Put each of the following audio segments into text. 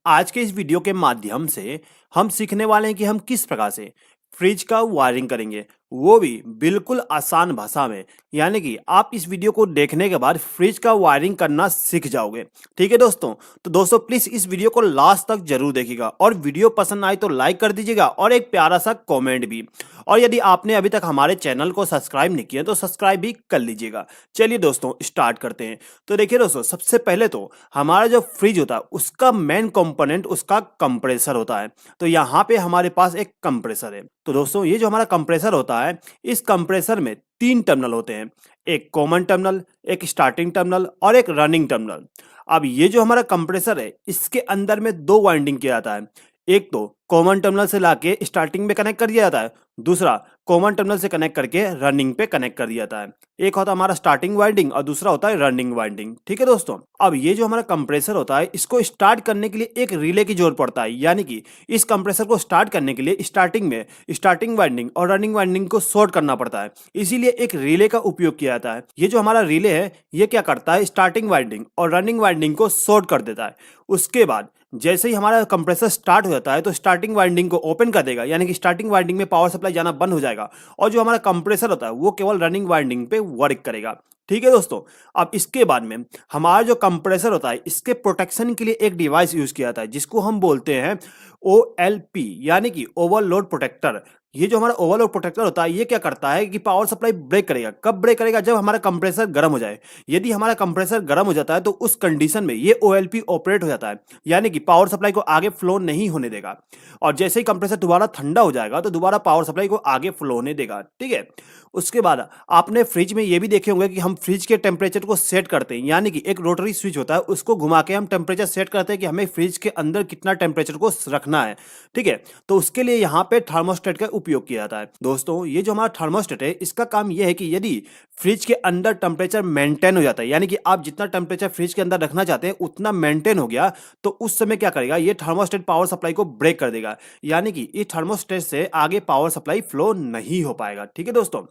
आज के इस वीडियो के माध्यम से हम सीखने वाले हैं कि हम किस प्रकार से फ्रिज का वायरिंग करेंगे, वो भी बिल्कुल आसान भाषा में। यानी कि आप इस वीडियो को देखने के बाद फ्रिज का वायरिंग करना सीख जाओगे। ठीक है दोस्तों, तो दोस्तों प्लीज इस वीडियो को लास्ट तक जरूर देखिएगा और वीडियो पसंद आए तो लाइक कर दीजिएगा और एक प्यारा सा कमेंट भी। और यदि आपने अभी तक हमारे चैनल को सब्सक्राइब नहीं किया तो सब्सक्राइब भी कर लीजिएगा। चलिए दोस्तों स्टार्ट करते हैं। तो देखिए दोस्तों, सबसे पहले तो हमारा जो फ्रिज होता है उसका मेन कंपोनेंट उसका कंप्रेसर होता है। तो यहाँ पे हमारे पास एक कंप्रेसर है। तो दोस्तों ये जो हमारा कंप्रेसर होता है, इस कंप्रेसर में 3 टर्मिनल होते हैं। एक कॉमन टर्मिनल, एक स्टार्टिंग टर्मिनल और एक रनिंग टर्मिनल। अब ये जो हमारा कंप्रेसर है, इसके अंदर में 2 वाइंडिंग किया जाता है। एक तो कॉमन टर्मिनल से लाके स्टार्टिंग में कनेक्ट कर दिया जाता है, दूसरा कॉमन टर्मिनल से कनेक्ट करके रनिंग पे कनेक्ट कर दिया जाता है। एक होता है हमारा स्टार्टिंग वाइंडिंग और दूसरा होता है रनिंग वाइंडिंग। ठीक है दोस्तों, अब ये जो हमारा कंप्रेसर होता है, इसको स्टार्ट करने के लिए एक रिले की जरूरत पड़ता है। यानी कि इस कंप्रेसर को स्टार्ट करने के लिए स्टार्टिंग में स्टार्टिंग वाइंडिंग और रनिंग वाइंडिंग को शॉर्ट करना पड़ता है, इसीलिए एक रिले का उपयोग किया जाता है। ये जो हमारा रिले है, ये क्या करता है, स्टार्टिंग वाइंडिंग और रनिंग वाइंडिंग को शॉर्ट कर देता है। उसके बाद जैसे ही हमारा कंप्रेसर स्टार्ट हो जाता है तो स्टार्टिंग वाइंडिंग को ओपन कर देगा, यानी कि स्टार्टिंग वाइंडिंग में पावर सप्लाई जाना बंद हो जाएगा और जो हमारा कंप्रेसर होता है वो केवल रनिंग वाइंडिंग पे वर्क करेगा। ठीक है दोस्तों, अब इसके बाद में हमारा जो कंप्रेसर होता है, इसके प्रोटेक्शन के लिए एक डिवाइस यूज किया जाता है जिसको हम बोलते हैं OLP, यानी कि ओवरलोड प्रोटेक्टर। ये जो हमारा ओवरलोड प्रोटेक्टर होता है, ये क्या करता है कि पावर सप्लाई ब्रेक करेगा। कब ब्रेक करेगा? जब हमारा कंप्रेसर गर्म हो जाए। यदि हमारा कंप्रेसर गर्म हो जाता है तो उस कंडीशन में ये OLP ऑपरेट हो जाता है, यानी कि पावर सप्लाई को आगे फ्लो नहीं होने देगा। और जैसे ही कंप्रेसर दोबारा ठंडा हो जाएगा तो दोबारा पावर सप्लाई को आगे फ्लो होने देगा। ठीक है, उसके बाद आपने फ्रिज में ये भी देखे होंगे कि हम फ्रिज के टेम्परेचर को सेट करते हैं, यानी कि एक रोटरी स्विच होता है, उसको घुमा के हम टेम्परेचर सेट करते हैं कि हमें फ्रिज के अंदर कितना टेम्परेचर को रखना है। ठीक है, तो उसके लिए यहाँ पे थर्मोस्टेट का उपयोग किया जाता है। दोस्तों ये जो हमारा थर्मोस्टेट है, इसका काम यह है कि यदि फ्रिज के अंदर टेम्परेचर मेंटेन हो जाता है, यानी कि आप जितना टेम्परेचर फ्रिज के अंदर रखना चाहते हैं उतना मेंटेन हो गया, तो उस समय क्या करेगा, ये थर्मोस्टेट पावर सप्लाई को ब्रेक कर देगा, यानी कि इस थर्मोस्टेट से आगे पावर सप्लाई फ्लो नहीं हो पाएगा। ठीक है दोस्तों,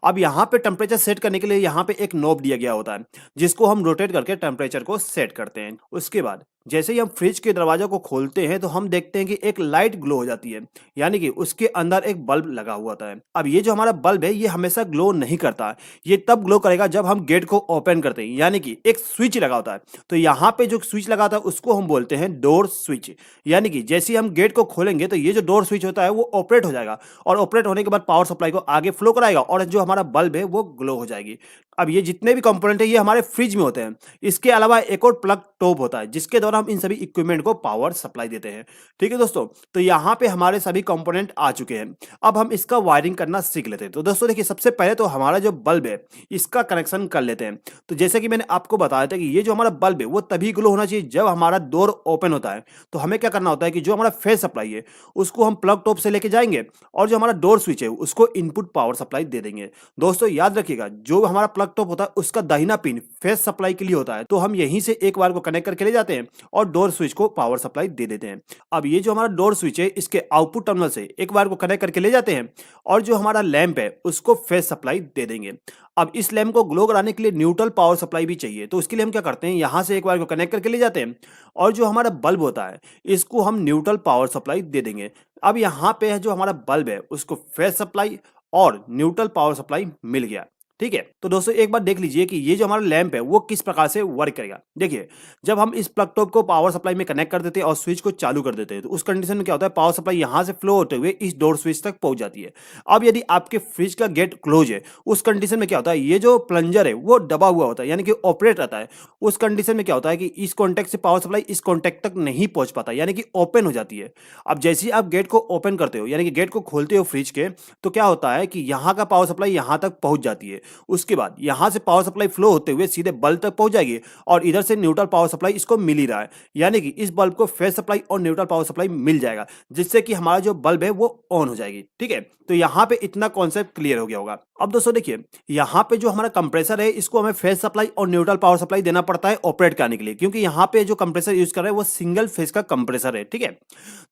अब यहाँ पे टेम्परेचर सेट करने के लिए यहाँ पे एक नॉब दिया गया होता है जिसको हम रोटेट करके टेम्परेचर को सेट करते हैं। उसके बाद जैसे ही हम फ्रिज के दरवाजा को खोलते हैं तो हम देखते हैं कि एक लाइट ग्लो हो जाती है, यानी कि उसके अंदर एक बल्ब लगा हुआ होता है। अब ये जो हमारा बल्ब है, ये हमेशा ग्लो नहीं करता, ये तब ग्लो करेगा जब हम गेट को ओपन करते हैं, यानी कि एक स्विच लगा होता है। तो यहाँ पे जो स्विच लगा होता है उसको हम बोलते हैं डोर स्विच। यानी कि जैसे ही हम गेट को खोलेंगे तो ये जो डोर स्विच होता है वो ऑपरेट हो जाएगा और ऑपरेट होने के बाद पावर सप्लाई को आगे फ्लो कराएगा और जो हमारा बल्ब है वो ग्लो हो जाएगी। अब ये जितने भी कंपोनेंट है ये हमारे फ्रिज में होते हैं। इसके अलावा एक और प्लग टॉप होता है जिसके द्वारा हम इन सभी इक्विपमेंट को पावर सप्लाई देते हैं। ठीक है दोस्तों, तो यहाँ पे हमारे सभी कंपोनेंट आ चुके हैं। अब हम इसका वायरिंग करना सीख लेते हैं। तो दोस्तों देखिए, सबसे पहले तो हमारा जो बल्ब है इसका कनेक्शन कर लेते हैं। तो जैसे कि मैंने आपको बताया था कि ये जो हमारा बल्ब है वो तभी ग्लो होना चाहिए जब हमारा डोर ओपन होता है। तो हमें क्या करना होता है कि जो हमारा फेस सप्लाई है उसको हम प्लग टॉप से लेके जाएंगे और जो हमारा डोर स्विच है उसको इनपुट पावर सप्लाई दे देंगे। दोस्तों याद रखिएगा, जो हमारा प्लग टॉप होता है उसका दाहिना पिन फेस सप्लाई के लिए होता है, तो हम यहीं से एक बार को कनेक्ट करके ले जाते हैं और डोर स्विच को पावर सप्लाई दे देते हैं। अब ये जो हमारा डोर स्विच है, इसके आउटपुट टर्मिनल से एक बार को कनेक्ट करके ले जाते हैं और जो हमारा लैंप है उसको फेस सप्लाई दे देंगे। अब इस लैंप को ग्लो कराने के लिए न्यूट्रल पावर सप्लाई भी चाहिए, तो उसके लिए हम क्या करते हैं, यहाँ से एक बार को कनेक्ट करके ले जाते हैं और जो हमारा बल्ब होता है इसको हम न्यूट्रल पावर सप्लाई दे देंगे। अब यहाँ पे है जो हमारा बल्ब है उसको फेस सप्लाई और न्यूट्रल पावर सप्लाई मिल गया। ठीक है, तो दोस्तों एक बार देख लीजिए कि ये जो हमारा लैंप है वो किस प्रकार से वर्क करेगा। देखिए, जब हम इस प्लग टॉप को पावर सप्लाई में कनेक्ट कर देते हैं और स्विच को चालू कर देते हैं तो उस कंडीशन में क्या होता है, पावर सप्लाई यहाँ से फ्लो होते हुए इस डोर स्विच तक पहुंच जाती है। अब यदि आपके फ्रिज का गेट क्लोज है, उस कंडीशन में क्या होता है, ये जो प्लंजर है वो दबा हुआ होता है, यानी कि ऑपरेट रहता है। उस कंडीशन में क्या होता है कि इस कॉन्टैक्ट से पावर सप्लाई इस कॉन्टैक्ट तक नहीं पहुंच पाता, यानी कि ओपन हो जाती है। अब जैसे ही आप गेट को ओपन करते हो, यानी कि गेट को खोलते हो फ्रिज के, तो क्या होता है कि यहाँ का पावर सप्लाई यहाँ तक पहुंच जाती है। उसके बाद यहां से पावर सप्लाई फ्लो होते हुए सीधे बल्ब तक पहुंच जाएगी और इधर से न्यूट्रल पावर सप्लाई इसको मिल ही रहा है, यानी कि इस बल्ब को फेस सप्लाई और न्यूट्रल पावर सप्लाई मिल जाएगा, जिससे कि हमारा जो बल्ब है वो ऑन हो जाएगी। ठीक है, तो यहां पे इतना कॉन्सेप्ट क्लियर हो गया होगा। अब दोस्तों देखिए, यहां पे जो हमारा कंप्रेसर है इसको हमें फेस सप्लाई और न्यूट्रल पावर सप्लाई देना पड़ता है ऑपरेट करने के लिए, क्योंकि यहां पे जो कंप्रेसर यूज कर रहे हैं वो सिंगल फेस का कंप्रेसर है। ठीक है,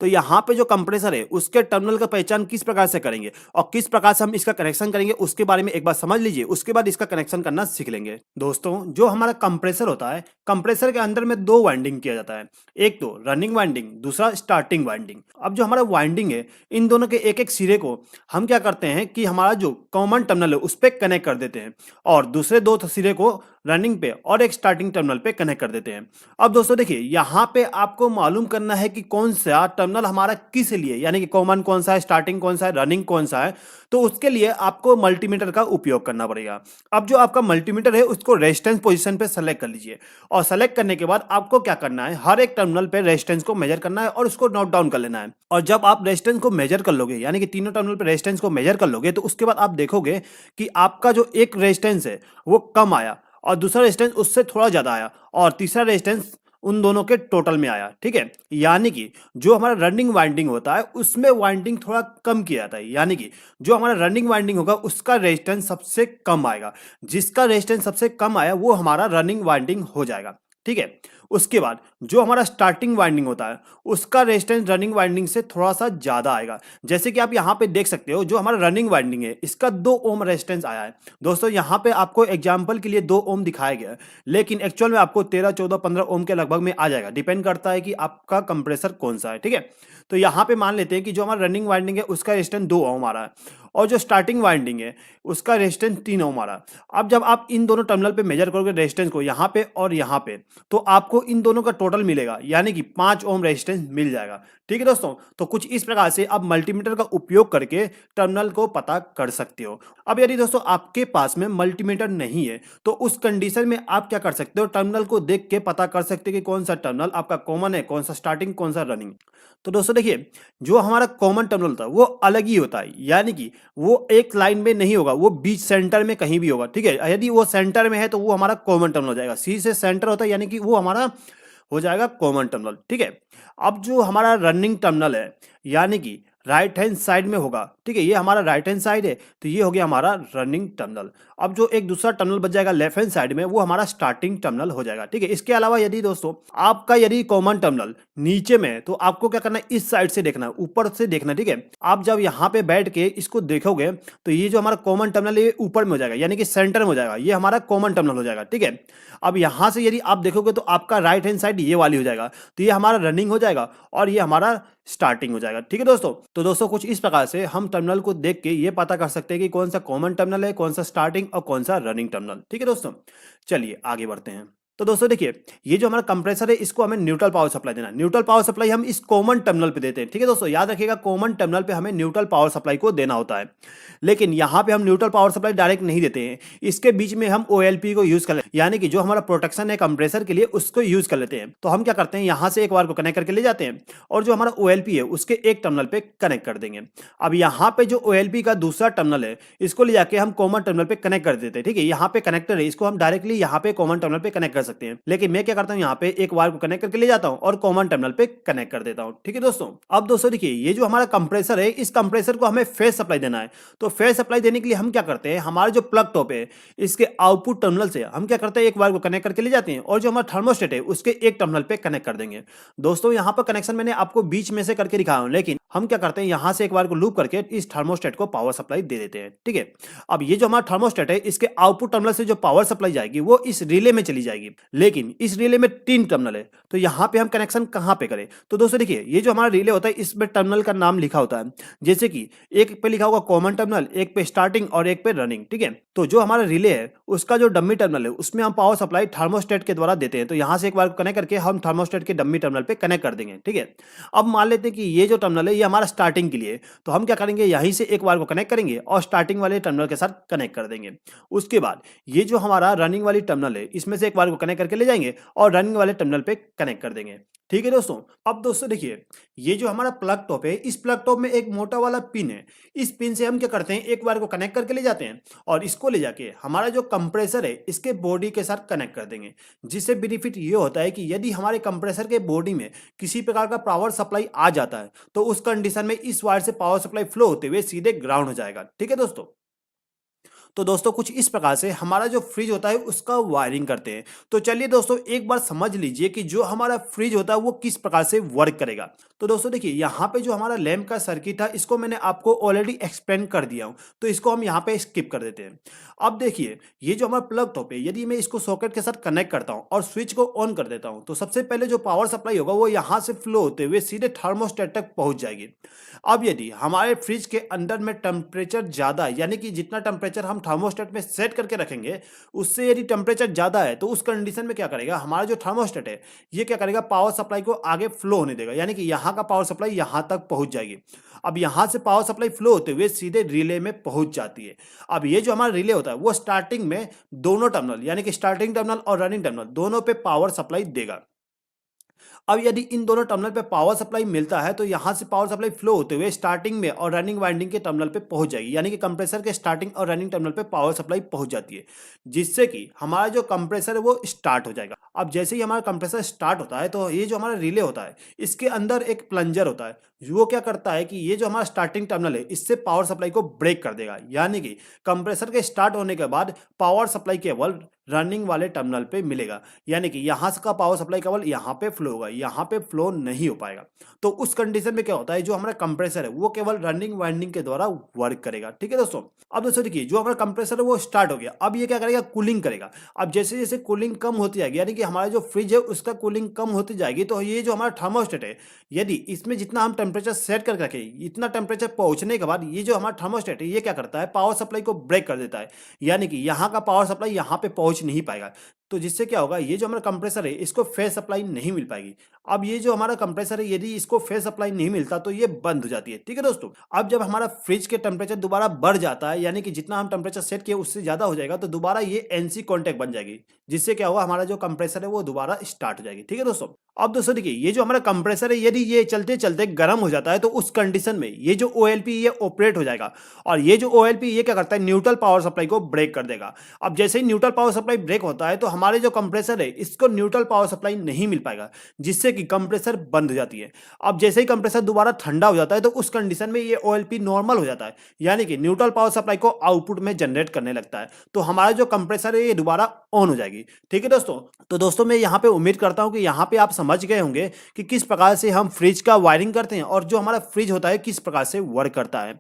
तो यहां पे जो कंप्रेसर है उसके टर्मिनल का पहचान किस प्रकार से करेंगे और किस प्रकार से हम इसका कनेक्शन करेंगे उसके बारे में एक बार समझ लीजिए, उसके बाद इसका कनेक्शन करना सीख लेंगे। दोस्तों जो हमारा कंप्रेसर होता है, कंप्रेसर के अंदर में दो वाइंडिंग किया जाता है, एक तो रनिंग वाइंडिंग, दूसरा स्टार्टिंग वाइंडिंग। अब जो हमारा वाइंडिंग है, इन दोनों के एक एक सिरे को हम क्या करते हैं कि हमारा जो कॉमन टर्मिनल है उस पर कनेक्ट कर देते हैं और दूसरे दो सिरे को रनिंग पे और एक स्टार्टिंग टर्मिनल पे कनेक्ट कर देते हैं। अब दोस्तों देखिए, यहाँ पे आपको मालूम करना है कि कौन सा टर्मिनल हमारा किस लिए, यानी कि कॉमन कौन सा है, स्टार्टिंग कौन सा है, रनिंग कौन सा है। तो उसके लिए आपको मल्टीमीटर का उपयोग करना पड़ेगा। अब जो आपका मल्टीमीटर है उसको रेजिस्टेंस पोजीशन पे सेलेक्ट कर लीजिए और सेलेक्ट करने के बाद आपको क्या करना है, हर एक टर्मिनल पे रेजिस्टेंस को मेजर करना है और उसको नोट डाउन कर लेना है। और जब आप रेजिस्टेंस को मेजर कर लोगे, यानी कि तीनों टर्मिनल पे रेजिस्टेंस को मेजर कर लोगे, तो उसके बाद आप देखोगे कि आपका जो एक रेजिस्टेंस है वो कम आया और दूसरा रेजिस्टेंस उससे थोड़ा ज्यादा आया और तीसरा रेजिस्टेंस उन दोनों के टोटल में आया। ठीक है, यानी कि जो हमारा रनिंग वाइंडिंग होता है उसमें वाइंडिंग थोड़ा कम किया जाता है, यानी कि जो हमारा रनिंग वाइंडिंग होगा उसका रेजिस्टेंस सबसे कम आएगा। जिसका रेजिस्टेंस सबसे कम आया वो हमारा रनिंग वाइंडिंग हो जाएगा। ठीक है, उसके बाद जो हमारा स्टार्टिंग वाइंडिंग होता है उसका रेजिस्टेंस रनिंग वाइंडिंग से थोड़ा सा ज्यादा आएगा। जैसे कि आप यहाँ पे देख सकते हो, जो हमारा रनिंग वाइंडिंग है इसका 2 ओम रेजिस्टेंस आया है। दोस्तों यहाँ पे आपको एग्जांपल के लिए 2 ओम दिखाया गया है, लेकिन एक्चुअल में आपको 13, 14, 15 ओम के लगभग में आ जाएगा। डिपेंड करता है कि आपका कंप्रेसर कौन सा है। ठीक है, तो यहाँ पे मान लेते हैं कि जो हमारा रनिंग वाइंडिंग है उसका रेजिस्टेंस 2 ओम आ रहा है और जो स्टार्टिंग वाइंडिंग है उसका रेजिस्टेंस 3 ओम आ रहा है। अब जब आप इन दोनों टर्मिनल पे मेजर करोगे रेजिस्टेंस को, यहाँ पे और यहाँ पे, तो आपको इन दोनों का टोटल मिलेगा, यानी कि 5 ओम रेजिस्टेंस मिल जाएगा। ठीक है दोस्तों, तो कुछ इस प्रकार से आप मल्टीमीटर का उपयोग करके टर्मिनल को पता कर सकते हो। अब यदि दोस्तों आपके पास में मल्टीमीटर नहीं है तो उस कंडीशन में आप क्या कर सकते हो, टर्मिनल को देख के पता कर सकते हो कि कौन सा टर्मिनल आपका कॉमन है, कौन सा स्टार्टिंग, कौन सा रनिंग। तो दोस्तों देखिए, जो हमारा कॉमन टर्मिनल होता है वो अलग ही होता है, यानी कि वो एक लाइन में नहीं होगा, वो बीच सेंटर में कहीं भी होगा। ठीक है, यदि वो सेंटर में है तो वो हमारा कॉमन टर्मिनल हो जाएगा। सी से सेंटर होता है, यानी कि वो हमारा हो जाएगा कॉमन टर्मिनल। ठीक है, अब जो हमारा रनिंग टर्मिनल है, यानी कि राइट हैंड साइड में होगा। ठीक है, ये हमारा राइट हैंड साइड है तो ये हो गया हमारा रनिंग टर्मिनल। अब जो एक दूसरा टर्मिनल बच जाएगा लेफ्ट हैंड साइड में, वो हमारा स्टार्टिंग टर्मिनल हो जाएगा। ठीक है, इसके अलावा यदि दोस्तों आपका यदि कॉमन टर्मिनल नीचे में है तो आपको क्या करना है, इस साइड से देखना है, ऊपर से देखना है। ठीक है, आप जब यहाँ पे बैठ के इसको देखोगे तो ये जो हमारा कॉमन टर्मिनल है ये ऊपर में हो जाएगा, यानी कि सेंटर में हो जाएगा, ये हमारा कॉमन टर्मिनल हो जाएगा। ठीक है, अब यहाँ से यदि आप देखोगे तो आपका राइट हैंड साइड ये वाली हो जाएगा, तो ये हमारा रनिंग हो जाएगा और ये हमारा स्टार्टिंग हो जाएगा। ठीक है दोस्तों, तो दोस्तों कुछ इस प्रकार से हम टर्मिनल को देख के ये पता कर सकते हैं कि कौन सा कॉमन टर्मिनल है, कौन सा स्टार्टिंग और कौन सा रनिंग टर्मिनल। ठीक है दोस्तों, चलिए आगे बढ़ते हैं। तो दोस्तों देखिए, ये जो हमारा कंप्रेसर है इसको हमें न्यूट्रल पावर सप्लाई देना है। न्यूट्रल पावर सप्लाई हम इस कॉमन टर्मिनल पे देते हैं। ठीक है दोस्तों, याद रखिएगा कॉमन टर्मिनल पे हमें न्यूट्रल पावर सप्लाई को देना होता है, लेकिन यहाँ पे हम न्यूट्रल पावर सप्लाई डायरेक्ट नहीं देते हैं। इसके बीच में हम OLP को यूज कर लेते हैं, यानी कि जो हमारा प्रोटेक्शन है कंप्रेसर के लिए उसको यूज कर लेते हैं। तो हम क्या करते हैं, यहाँ से एक वायर को कनेक्ट करके ले जाते हैं और जो हमारा OLP है उसके एक टर्मिनल पे कनेक्ट कर देंगे। अब यहाँ पे जो OLP का दूसरा टर्मिनल है इसको ले जाके हम कॉमन टर्मिनल पे कनेक्ट कर देते हैं। ठीक है, यहाँ पे कनेक्टर है, इसको हम डायरेक्टली यहाँ पे कॉमन टर्मिनल पे कनेक्ट कर सकते हैं, लेकिन मैं क्या करता हूँ, यहाँ पे एक वायर को कनेक्ट करके ले जाता हूँ और कॉमन टर्मिनल पे कनेक्ट कर देता हूँ। ठीक है दोस्तों, अब दोस्तों देखिए, ये जो हमारा कंप्रेसर है इस कंप्रेसर को हमें फेज सप्लाई देना है। तो फेज सप्लाई देने के लिए हम क्या करते हैं, हमारे जो प्लग टॉप है इसके आउटपुट टर्मिनल से हम क्या करते हैं, एक वायर को कनेक्ट करके ले जाते हैं और जो हमारा थर्मोस्टेट है उसके एक टर्मिनल पे कनेक्ट कर देंगे। दोस्तों यहाँ पर कनेक्शन मैंने आपको बीच में से करके दिखाया हूं, लेकिन हम क्या करते हैं, यहाँ से एक वायर को लूप करके इस थर्मोस्टेट को पावर सप्लाई दे देते हैं। ठीक है, अब ये जो हमारा थर्मोस्टेट है इसके आउटपुट टर्मिनल से जो पावर सप्लाई जाएगी वो इस रिले में चली जाएगी, लेकिन इस रिले में 3 टर्मिनल है, तो यहाँ पे हम कनेक्शन कहाँ पे करें। तो दोस्तों देखिए, ये जो हमारा रिले होता है इसमें टर्मिनल का नाम लिखा होता है, जैसे कि एक पे लिखा होगा कॉमन टर्मिनल, एक पे स्टार्टिंग और एक पे रनिंग। ठीक है, तो जो हमारा रिले है उसका जो डम्मी टर्मिनल है उसमें हम पावर सप्लाई थर्मोस्टेट के द्वारा देते हैं। तो यहाँ से एक बार कनेक्ट करके हम थर्मोस्टेट के डम्मी टर्मिनल पे कनेक्ट कर देंगे। ठीक है, अब मान लेते हैं कि ये जो टर्मिनल है ये हमारा स्टार्टिंग के लिए, तो हम क्या करेंगे, यहीं से एक बार को कनेक्ट करेंगे और स्टार्टिंग वाले टर्मिनल के साथ कनेक्ट कर देंगे। उसके बाद ये जो हमारा रनिंग वाली टर्मिनल है इसमें से एक बार को कनेक्ट करके ले जाएंगे और रनिंग वाले टर्मिनल पे कनेक्ट कर देंगे। ठीक है दोस्तों, अब दोस्तों देखिए, ये जो हमारा प्लग टॉप है इस प्लग टॉप में एक मोटा वाला पिन है, इस पिन से हम क्या करते हैं, एक बार को कनेक्ट करके ले जाते हैं और इसको ले जाके हमारा जो कंप्रेसर है इसके बॉडी के साथ कनेक्ट कर देंगे। जिससे बेनिफिट ये होता है कि यदि हमारे कंप्रेसर के बॉडी में किसी प्रकार का पावर सप्लाई आ जाता है तो उस कंडीशन में इस वायर से पावर सप्लाई फ्लो होते हुए सीधे ग्राउंड हो जाएगा। ठीक है दोस्तों, तो दोस्तों कुछ इस प्रकार से हमारा जो फ्रिज होता है उसका वायरिंग करते हैं। तो चलिए दोस्तों एक बार समझ लीजिए कि जो हमारा फ्रिज होता है वो किस प्रकार से वर्क करेगा। तो दोस्तों देखिए यहाँ पे जो हमारा लैंप का सर्किट है इसको मैंने आपको ऑलरेडी एक्सप्लेन कर दिया हूँ, तो इसको हम यहाँ पे स्किप कर देते हैं। अब देखिए ये जो हमारा प्लग टॉप है, यदि मैं इसको सॉकेट के साथ कनेक्ट करता हूँ और स्विच को ऑन कर देता हूँ तो सबसे पहले जो पावर सप्लाई होगा वो यहाँ से फ्लो होते हुए सीधे थर्मोस्टेट तक पहुंच जाएगी। अब यदि हमारे फ्रिज के अंदर में टेम्परेचर ज़्यादा है, यानी कि जितना टेम्परेचर हम थर्मोस्टेट में सेट करके रखेंगे उससे यदि टेम्परेचर ज़्यादा है तो उस कंडीशन में क्या करेगा, हमारा जो थर्मोस्टेट है ये क्या करेगा, पावर सप्लाई को आगे फ्लो होने देगा, यानी कि यहाँ का पावर सप्लाई यहाँ तक पहुँच जाएगी। अब यहाँ से पावर सप्लाई फ्लो होते हुए सीधे रिले में पहुँच जाती है। अब ये जो हमारा रिले होता है वो स्टार्टिंग में दोनों टर्मिनल यानी कि स्टार्टिंग टर्मिनल और रनिंग टर्मिनल दोनों पे पावर सप्लाई देगा। अब यदि इन दोनों टर्मिनल पे पावर सप्लाई मिलता है तो यहाँ से पावर सप्लाई फ्लो होते हुए स्टार्टिंग में और रनिंग वाइंडिंग के टर्मिनल पे पहुंच जाएगी, यानी कि कंप्रेसर के स्टार्टिंग और रनिंग टर्मिनल पे पावर सप्लाई पहुंच जाती है, जिससे कि हमारा जो कंप्रेसर है वो स्टार्ट हो जाएगा। अब जैसे ही हमारा कंप्रेसर स्टार्ट होता है तो ये जो हमारा रिले होता है इसके अंदर एक प्लंजर होता है, वो क्या करता है कि ये जो हमारा स्टार्टिंग टर्मिनल है इससे पावर सप्लाई को ब्रेक कर देगा, यानी कि कंप्रेसर के स्टार्ट होने के बाद पावर सप्लाई केवल रनिंग वाले टर्मिनल पे मिलेगा, यानी कि यहाँ का पावर सप्लाई केवल यहाँ पे फ्लो होगा, यहाँ पे फ्लो नहीं हो पाएगा। तो उस कंडीशन में क्या होता है, जो हमारा कंप्रेसर है वो केवल रनिंग वाइंडिंग के द्वारा वर्क करेगा। ठीक है दोस्तों। अब दोस्तों देखिए जो हमारा कंप्रेसर है वो स्टार्ट हो गया, अब ये क्या करेगा, कूलिंग करेगा। अब जैसे जैसे कूलिंग कम होती जाएगी, यानी कि हमारा जो फ्रिज है उसका कूलिंग कम होती जाएगी, तो ये जो हमारा थर्मोस्टेट है यदि इसमें जितना हम टेम्परेचर सेट करके रखें इतना टेम्परेचर पहुंचने के बाद ये जो हमारा थर्मोस्टेट है ये क्या करता है, पावर सप्लाई को ब्रेक कर देता है, यानी कि यहाँ का पावर सप्लाई यहाँ पे पहुंच नहीं पाएगा। तो जिससे क्या होगा, ये जो हमारा कंप्रेसर है इसको फेस सप्लाई नहीं मिल पाएगी। अब ये जो हमारा कंप्रेसर है यदि इसको फेस सप्लाई नहीं मिलता तो ये बंद हो जाती है। ठीक है दोस्तों। अब जब हमारा फ्रिज के टेम्परेचर दोबारा बढ़ जाता है, यानी कि जितना हम टेम्परेचर सेट किए उससे ज्यादा हो जाएगा, तो दोबारा ये एनसी कॉन्टैक्ट बन जाएगी, जिससे क्या होगा, हमारा जो कंप्रेसर है वो दोबारा स्टार्ट हो जाएगी। ठीक है दोस्तों। अब दोस्तों देखिए ये जो हमारा कंप्रेसर है यदि ये चलते चलते गर्म हो जाता है तो उस कंडीशन में ये जो OLP ये ऑपरेट हो जाएगा, और ये जो OLP ये क्या करता है, न्यूट्रल पावर सप्लाई को ब्रेक कर देगा। अब जैसे ही न्यूट्रल पावर सप्लाई ब्रेक होता है तो हमारे जो कंप्रेसर है इसको न्यूट्रल पावर सप्लाई नहीं मिल पाएगा, जिससे कि कंप्रेसर बंद हो जाती है। अब जैसे ही कंप्रेसर दोबारा ठंडा हो जाता है तो उस कंडीशन में ये OLP नॉर्मल हो जाता है, यानी कि न्यूट्रल पावर सप्लाई को आउटपुट में जनरेट करने लगता है, तो हमारा जो कंप्रेसर है ये दोबारा ऑन हो जाएगी। ठीक है दोस्तों। तो दोस्तों मैं यहाँ पे उम्मीद करता हूँ कि यहाँ पे आप समझ गए होंगे कि किस प्रकार से हम फ्रिज का वायरिंग करते हैं और जो हमारा फ्रिज होता है किस प्रकार से वर्क करता है।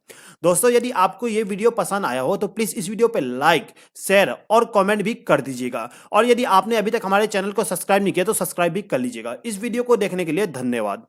दोस्तों यदि आपको ये वीडियो पसंद आया हो तो प्लीज इस वीडियो पे लाइक, शेयर और कमेंट भी कर दीजिएगा, और यदि आपने अभी तक हमारे चैनल को सब्सक्राइब नहीं किया तो सब्सक्राइब भी कर लीजिएगा। इस वीडियो को देखने के लिए धन्यवाद।